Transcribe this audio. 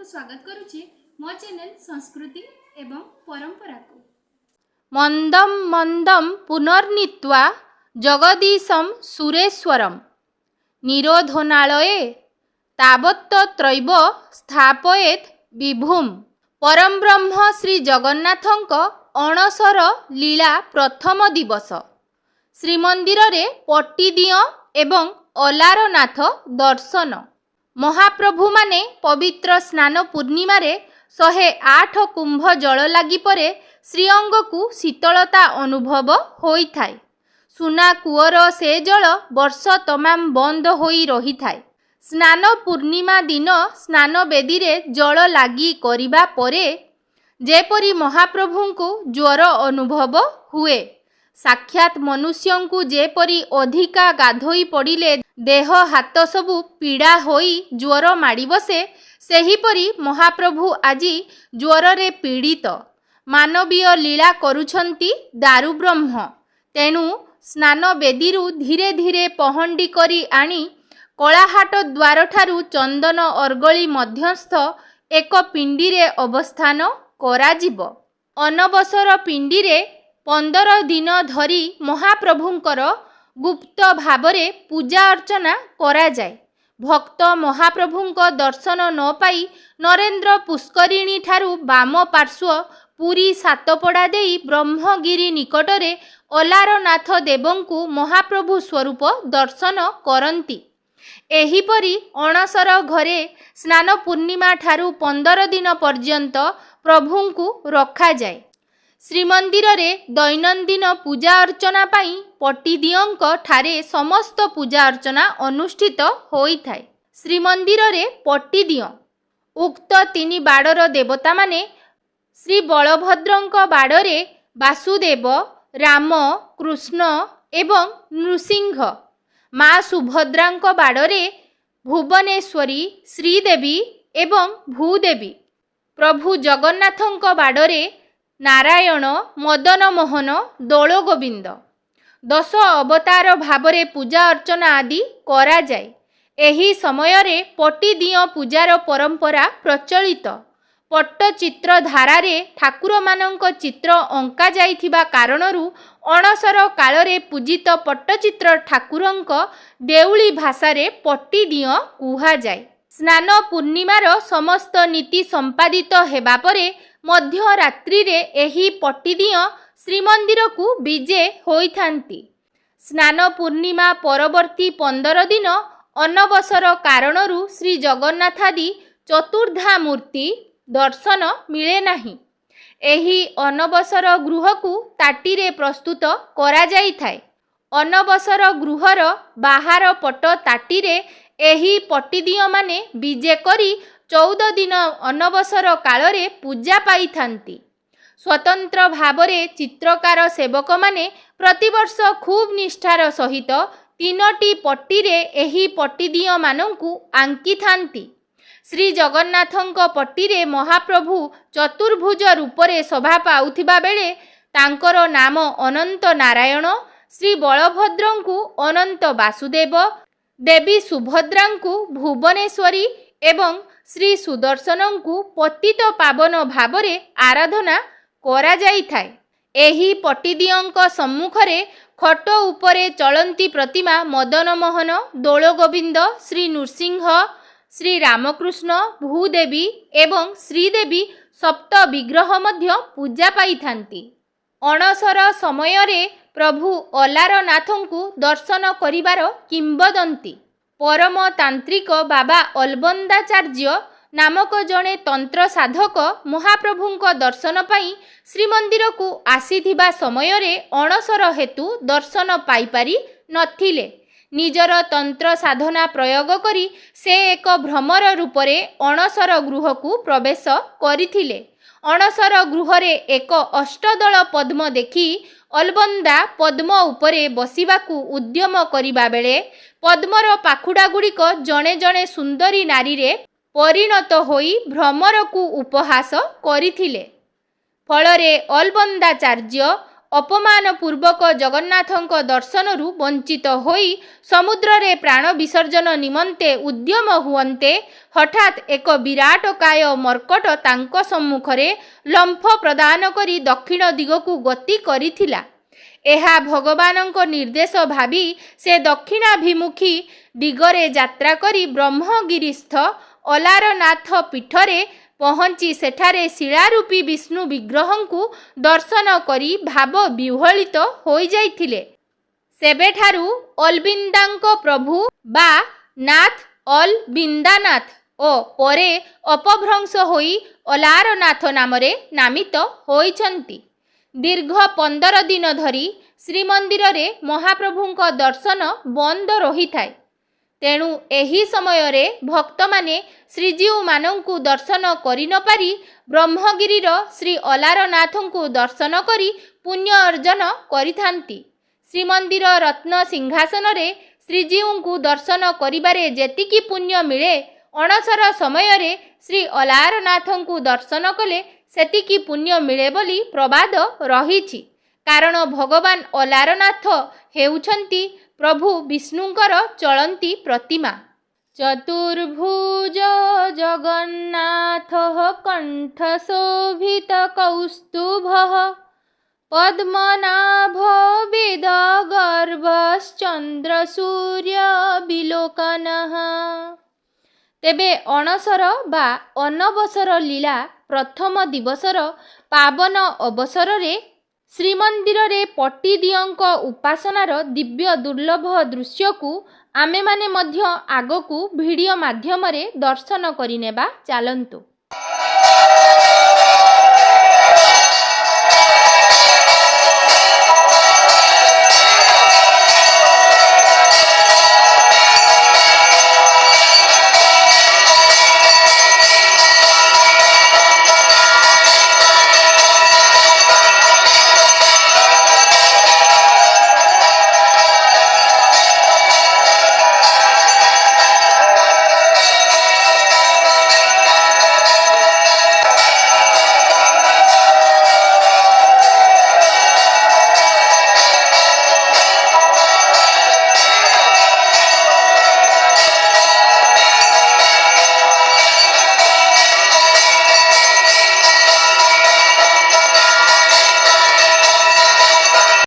स्वागत करुछि मो चैनल संस्कृति एवं परंपरा को। मंदम मंदम पुनर्नीत्वा जगदीशं सुरेश्वरम निरोधनालये तावत्त्रैव स्थापयेत् विभुम। परम ब्रह्म श्री जगन्नाथंक अणसर लीला प्रथम दिवस श्रीमंदिर रे पट्टिदिय एवं अलारनाथ दर्शन। महाप्रभु माने पवित्र स्नान पूर्णिमा रे 108 कुंभ जल लगी परे श्रीअंग को शीतलता अनुभव होई थाए। सुना कूअर से जल वर्ष तमाम बंद होई रही थाए। स्नान पूर्णिमा दिन स्नान बेदी रे जल लागी करिबा परे जेपरी महाप्रभु को ज्वर अनुभव हुए। साक्षात मनुष्य को जेपरी अधिका गाधोई पड़िले देह हाथ सबु पीड़ा होई ज्वर माड़ी बसे, सेहीपरि महाप्रभु आजी ज्वर रे पीड़ित। मानवीय लीला करुछंती दारु ब्रह्म। तेणु स्नान बेदीरु धीरे धीरे पहंडी करी आनी कलाहाट द्वार ठारू चंदन अर्गली मध्यस्थ एक पिंडी रे अवस्थान कराजिब। अनवसर पिंडी रे 15 दिन धरी महाप्रभुंकर गुप्त भावरे पूजा अर्चना करा जाए। भक्त महाप्रभुंक दर्शन न पाई नरेंद्र पुष्करिणी ठारू बाम पार्श्व पुरी सातपड़ा देई ब्रह्मगिरी निकटरे अलारनाथ देवंकु महाप्रभु स्वरूप दर्शन करंती। एहीपरि अणसर घरे स्नान पूर्णिमा ठारू 15 दिन पर्यंत प्रभुंकु रखा जाए। श्रीमंदिर रे दैनंदिन पूजा अर्चना पाई पट्टिदियंक ठारे समस्त पूजा अर्चना अनुष्ठित होई थाए। श्रीमंदिर रे पट्टिदिय उक्त 3 बाड़र देवता माने श्री बलभद्रंक बाड़रे वासुदेव, राम, कृष्ण एवं नृसिंह, माँ सुभद्रांक बाड़रे भुवनेश्वरी, श्रीदेवी एवं भूदेवी, प्रभु जगन्नाथंक बाड़रे नारायण, मदन मोहन, दोल गोविंद 10 अवतार भावरे पूजा अर्चना आदि करा जाए। एही समय रे पट्टिदिय पूजार परंपरा प्रचलित। पट्टचित्र धारारे ठाकुर मानंक चित्र अंका जाइथिबा कारणरू अणसर कालरे पूजित पट्टचित्र ठाकुरंक देउली भाषारे पट्टिदिय कुहा जाए। स्नान पूर्णिमार समस्त नीति संपादित हेबा परे मध्य रात्रि रे एही पट्टिदिय श्रीमंदिर को विजे होई थांती। स्नान पूर्णिमा परवर्ती 15 दिन अनवसर कारणरू श्री जगन्नाथादि चतुर्धा मूर्ति दर्शन मिले नाही। एही अनवसर गृह को ताटीरे प्रस्तुत करा जाई थाए। अनवसर गृहर बाहर पट ताटीरे एही पट्टिदिय माने विजे करी 14 दिन अनवसर कालरे पूजा पाई थांती। स्वतंत्र भावरे चित्रकार सेवक माने प्रतिवर्ष खूब निष्ठार सहित 3टी पट्टीरे एही पट्टिदिय मानंकु आंकी थांती। श्री जगन्नाथंक पट्टीरे महाप्रभु चतुर्भुज रूपरे शोभा पाउथिबा बेले तांकर नाम अनंत नारायण, श्री बलभद्रंकु अनंत वासुदेव, देवी सुभद्रांकु भुवनेश्वरी एवं श्री सुदर्शनंकु पतित पावन भावरे आराधना करा जाई थाए। एही पट्टिदियंक सम्मुखरे खट उपरे चलंती प्रतिमा मदन मोहन, दोल गोविंद, श्री नृसिंह, श्री रामकृष्ण, भूदेवी एवं श्रीदेवी सप्त विग्रह मध्य पूजा पाई थांती। अणसर समय रे प्रभु अलारनाथंकु दर्शन करिबार किंबदंती। परम तांत्रिक बाबा अलबंदाचार्य नामक जड़े तंत्र साधक महाप्रभुंक दर्शन पाई श्रीमंदिर को आसीथिबा समय रे अणसर हेतु दर्शन पाई पारी नथिले। निजर तंत्र साधना प्रयोग करी से एक भ्रमर रूपरे अणसर गृह को प्रवेश करिथिले। अणसर गृहरे एक अष्टदल पद्म देखी अलबंदा पद्म उपरे बसिबाकू उद्यम करिबा बेले पद्मर पाखुड़ा गुड़िक जणे जणे सुंदरी नारी रे परिणत होई भ्रमर को उपहास करिथिले। फलरे अलबंदाचार्य ଅପମାନପୂର୍ବକ ଜଗନ୍ନାଥଙ୍କ ଦର୍ଶନରୁ ବଞ୍ଚିତ ହୋଇ ସମୁଦ୍ରରେ ପ୍ରାଣ ବିସର୍ଜନ ନିମନ୍ତେ ଉଦ୍ୟମ ହୁଅନ୍ତେ, ହଠାତ୍ ଏକ ବିରାଟକାୟ ମର୍କଟ ତାଙ୍କ ସମ୍ମୁଖରେ ଲମ୍ଫ ପ୍ରଦାନ କରି ଦକ୍ଷିଣ ଦିଗକୁ ଗତି କରିଥିଲା। ଏହା ଭଗବାନଙ୍କ ନିର୍ଦ୍ଦେଶ ଭାବି ସେ ଦକ୍ଷିଣାଭିମୁଖୀ ଦିଗରେ ଯାତ୍ରା କରି ବ୍ରହ୍ମଗିରିସ୍ଥ ଅଲାରନାଥ ପୀଠରେ ପହଞ୍ଚି ସେଠାରେ ଶିଳାରୂପୀ ବିଷ୍ଣୁ ବିଗ୍ରହଙ୍କୁ ଦର୍ଶନ କରି ଭାବ ବିହ୍ୱଳିତ ହୋଇଯାଇଥିଲେ। ସେବେଠାରୁ ଅଲବିନ୍ଦାଙ୍କ ପ୍ରଭୁ ବା ନାଥ ଅଲବିନ୍ଦାନାଥ ଓ ପରେ ଅପଭ୍ରଂଶ ହୋଇ ଅଲାରନାଥ ନାମରେ ନାମିତ ହୋଇଛନ୍ତି। ଦୀର୍ଘ 15 ଦିନ ଧରି ଶ୍ରୀମନ୍ଦିରରେ ମହାପ୍ରଭୁଙ୍କ ଦର୍ଶନ ବନ୍ଦ ରହିଥାଏ। ତେଣୁ ଏହି ସମୟରେ ଭକ୍ତମାନେ ଶ୍ରୀଜୀଉମାନଙ୍କୁ ଦର୍ଶନ କରିନପାରି ବ୍ରହ୍ମଗିରିର ଶ୍ରୀ ଅଲାରନାଥଙ୍କୁ ଦର୍ଶନ କରି ପୁଣ୍ୟ ଅର୍ଜନ କରିଥାନ୍ତି। ଶ୍ରୀମନ୍ଦିର ରତ୍ନ ସିଂହାସନରେ ଶ୍ରୀଜୀଉଙ୍କୁ ଦର୍ଶନ କରିବାରେ ଯେତିକି ପୁଣ୍ୟ ମିଳେ, ଅଣସର ସମୟରେ ଶ୍ରୀ ଅଲାରନାଥଙ୍କୁ ଦର୍ଶନ କଲେ ସେତିକି ପୁଣ୍ୟ ମିଳେ ବୋଲି ପ୍ରବାଦ ରହିଛି। କାରଣ ଭଗବାନ ଅଲାରନାଥ ହେଉଛନ୍ତି ପ୍ରଭୁ ବିଷ୍ଣୁଙ୍କର ଚଳନ୍ତି ପ୍ରତିମା। ଚତୁର୍ଭୁଜ ଜଗନ୍ନାଥ କଣ୍ଠଶୋଭିତ କୌସ୍ତୁଭଃ ପଦ୍ମନାଭ ବେଦ ଗର୍ଭଶ୍ଚନ୍ଦ୍ର ସୂର୍ଯ୍ୟ ବିଲୋକନଃ। ତେବେ ଅଣସର ବା ଅନବସର ଲୀଳା ପ୍ରଥମ ଦିବସର ପାବନ ଅବସରରେ ଶ୍ରୀମନ୍ଦିରରେ ପଟ୍ଟିଦିଅଁଙ୍କ ଉପାସନାର ଦିବ୍ୟ ଦୁର୍ଲଭ ଦୃଶ୍ୟକୁ ଆମେମାନେ ମଧ୍ୟ ଆଗକୁ ଭିଡ଼ିଓ ମାଧ୍ୟମରେ ଦର୍ଶନ କରିନେବା। ଚାଲନ୍ତୁ।